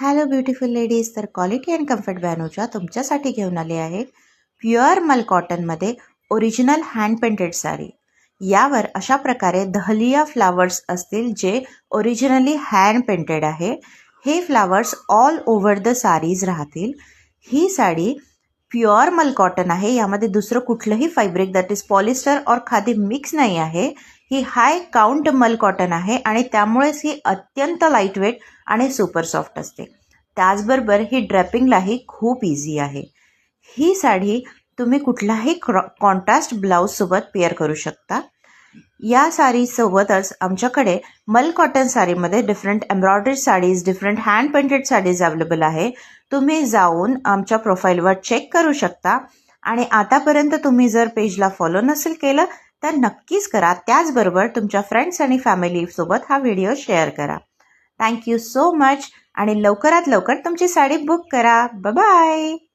Hello beautiful ladies, तर quality and comfort by Anuja तुमच्यासाठी घेऊन आले आहे प्युअर मल कॉटनमध्ये ओरिजिनल हँड पेंटेड साडी। यावर अशा प्रकारे दहलिया फ्लावर्स असतील जे ओरिजिनली हँड पेंटेड आहे। हे flowers all over the sarees राहतील। ही साडी प्युअर मल कॉटन आहे, यामध्ये दुसरं कुठलंही फॅब्रिक दॅट इज पॉलिस्टर और खादी मिक्स नाही आहे। ही हाय काउंट मल कॉटन आहे आणि त्यामुळेच ही अत्यंत लाईटवेट आणि सुपर सॉफ्ट असते। त्याचबरोबर ही ड्रेपिंगलाही खूप इझी आहे। ही साडी तुम्ही कुठलाही कॉन्ट्रास्ट ब्लाऊजसोबत पेअर करू शकता। या साडीसोबतच आमच्याकडे मल कॉटन साडीमध्ये different embroidery sarees, different hand painted sarees available आहे। तुम्ही जाऊन आमच्या प्रोफाईलवर चेक करू शकता। आणि आतापर्यंत तुम्ही जर पेजला फॉलो नसेल केलं तर नक्कीच करा। त्याचबरोबर तुमच्या फ्रेंड्स आणि फॅमिलीसोबत हा व्हिडिओ शेअर करा। थँक्यू सो मच आणि लवकरात लवकर तुमची साडी बुक करा। Bye bye.